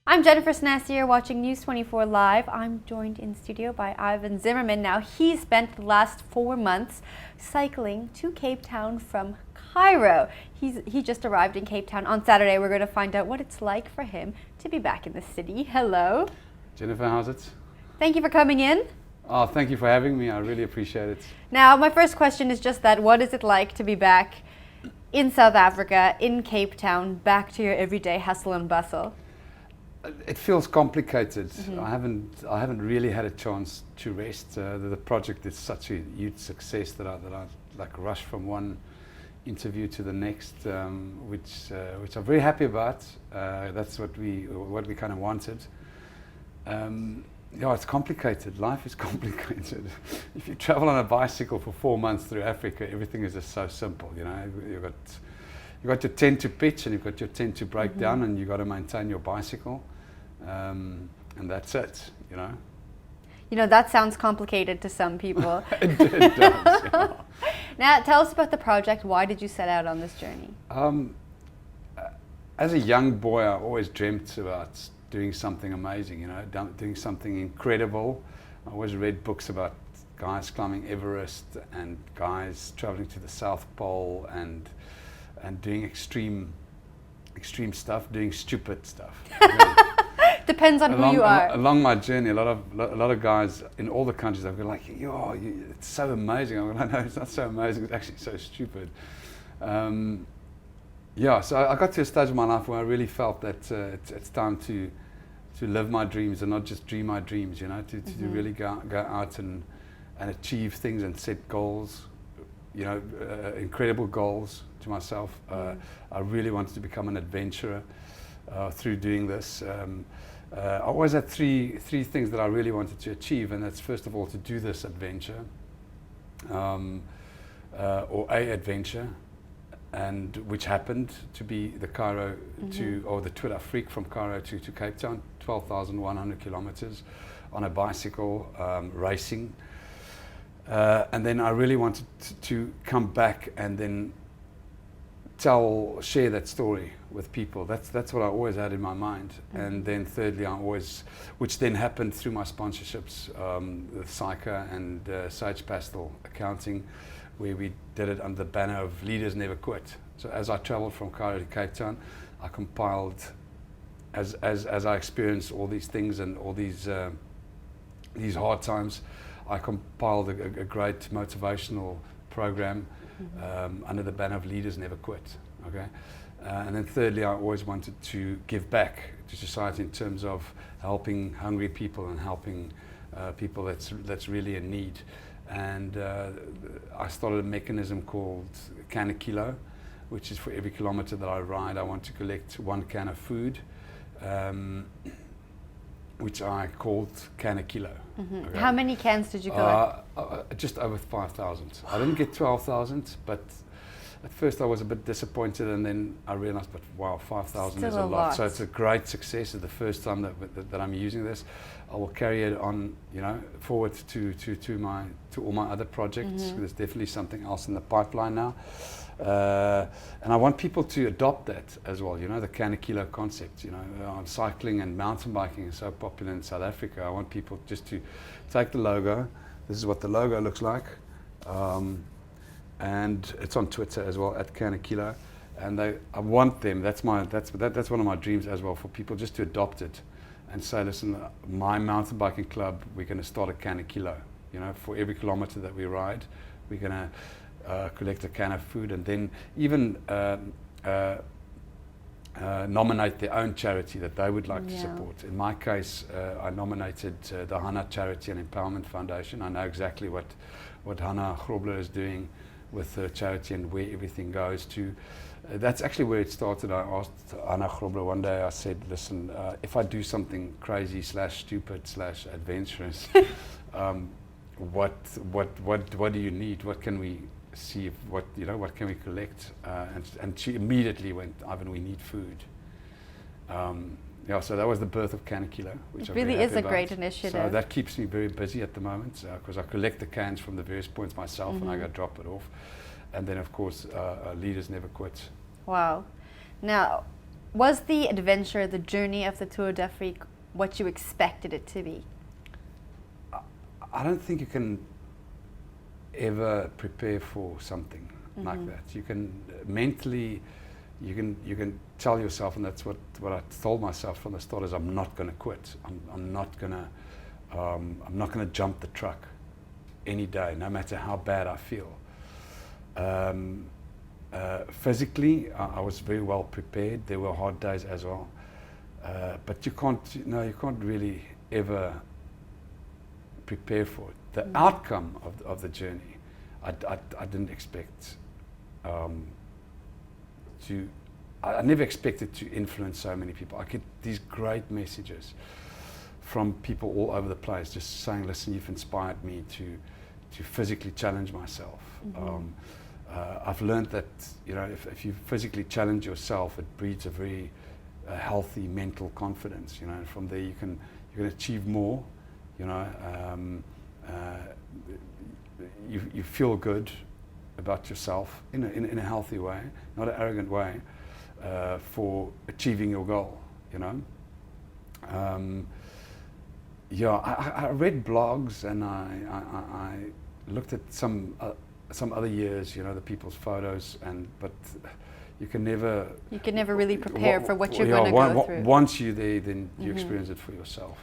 I'm Jennifer Snassier watching News 24 Live. I'm joined in studio by Ivan Zimmerman. Now, he spent the last 4 months cycling to Cape Town from Cairo. He just arrived in Cape Town on Saturday. We're going to find out what it's like for him to be back in the city. Hello. Jennifer, how's it? Thank you for coming in. Oh, thank you for having me. I really appreciate it. Now, my first question is just that. What is it like to be back in South Africa, in Cape Town, back to your everyday hustle and bustle? It feels complicated. Mm-hmm. I haven't really had a chance to rest. The project is such a huge success that I like rush from one interview to the next, which I'm very happy about. That's what we kind of wanted. Yeah, it's complicated. Life is complicated. If you travel on a bicycle for 4 months through Africa, everything is just so simple. You know, you've got your tent to pitch and you've got your tent to break down, and you've got to maintain your bicycle. And that's it, you know. You know, that sounds complicated to some people. It does, yeah. Now, tell us about the project. Why did you set out on this journey? As a young boy, I always dreamt about doing something amazing, you know, doing something incredible. I always read books about guys climbing Everest and guys traveling to the South Pole and doing extreme stuff, doing stupid stuff. Depends on who you are. Along my journey, a lot of guys in all the countries, I've been like, "Yo, it's so amazing." I'm like, "No, it's not so amazing. It's actually so stupid." Yeah, so I got to a stage of my life where I really felt that it's time to live my dreams and not just dream my dreams. You know, to really go out and achieve things and set goals. You know, incredible goals to myself. I really wanted to become an adventurer through doing this. I always had three things that I really wanted to achieve, and that's first of all to do this adventure, or a adventure, and which happened to be the Cairo or the Tour d'Afrique from Cairo to Cape Town, 12,100 kilometers on a bicycle, racing. And then I really wanted to come back and then share that story with people. That's what I always had in my mind. And then thirdly, which then happened through my sponsorships, with Syca and Sage Pastel Accounting, where we did it under the banner of Leaders Never Quit. So as I traveled from Cairo to Cape Town, I compiled, as I experienced all these things and all these hard times, I compiled a great motivational program under the banner of Leaders Never Quit. Okay, and then thirdly, I always wanted to give back to society in terms of helping hungry people and helping people that's really in need. And I started a mechanism called Can a Kilo, which is for every kilometer that I ride, I want to collect 1 can of food, which I called Can a Kilo. Okay. How many cans did you collect? Just over 5,000. I didn't get 12,000, but at first I was a bit disappointed, and then I realized, but wow, 5,000 is a lot. So it's a great success. It's the first time that I'm using this. I will carry it on, you know, forward to all my other projects. There's definitely something else in the pipeline now. And I want people to adopt that as well, you know, the Can a Kilo concept. You know, cycling and mountain biking is so popular in South Africa. I want people just to take the logo. This is what the logo looks like. And it's on Twitter as well, at Can a Kilo. And I want them, that's one of my dreams as well, for people just to adopt it and say, listen, my mountain biking club, we're going to start a Can a Kilo. You know, for every kilometer that we ride, we're going to collect a can of food, and then even nominate their own charity that they would like to support. In my case, I nominated the Hannah Charity and Empowerment Foundation. I know exactly what Hannah Grobler is doing with her charity and where everything goes to. That's actually where it started. I asked Hannah Grobler one day, I said, listen, if I do something crazy / stupid / adventurous, what do you need? What can we see? What can we collect? And she immediately went, Ivan, we need food. Yeah, so that was the birth of Can a Kilo, which it really is a great initiative. So that keeps me very busy at the moment, because I collect the cans from the various points myself, and I go drop it off. And then, of course, Leaders Never Quit. Wow. Now, Was the adventure, the journey of the Tour d'Afrique, what you expected it to be? I don't think you can ever prepare for something like that. You can mentally, you can tell yourself, and that's what I told myself from the start, is I'm not going to quit. I'm not going to jump the truck any day, no matter how bad I feel. Physically, I was very well prepared. There were hard days as well, but you can't really ever prepare for it. The outcome of the journey, I didn't expect I never expected to influence so many people. I get these great messages from people all over the place, just saying, "Listen, you've inspired me to physically challenge myself." I've learned that if you physically challenge yourself, it breeds a very healthy mental confidence. And from there you can achieve more. You feel good about yourself in a healthy way, not an arrogant way, for achieving your goal. I read blogs, and I looked at some other years, the people's photos, but you can never really prepare for what you're going to go through. Once you're there, then you experience it for yourself.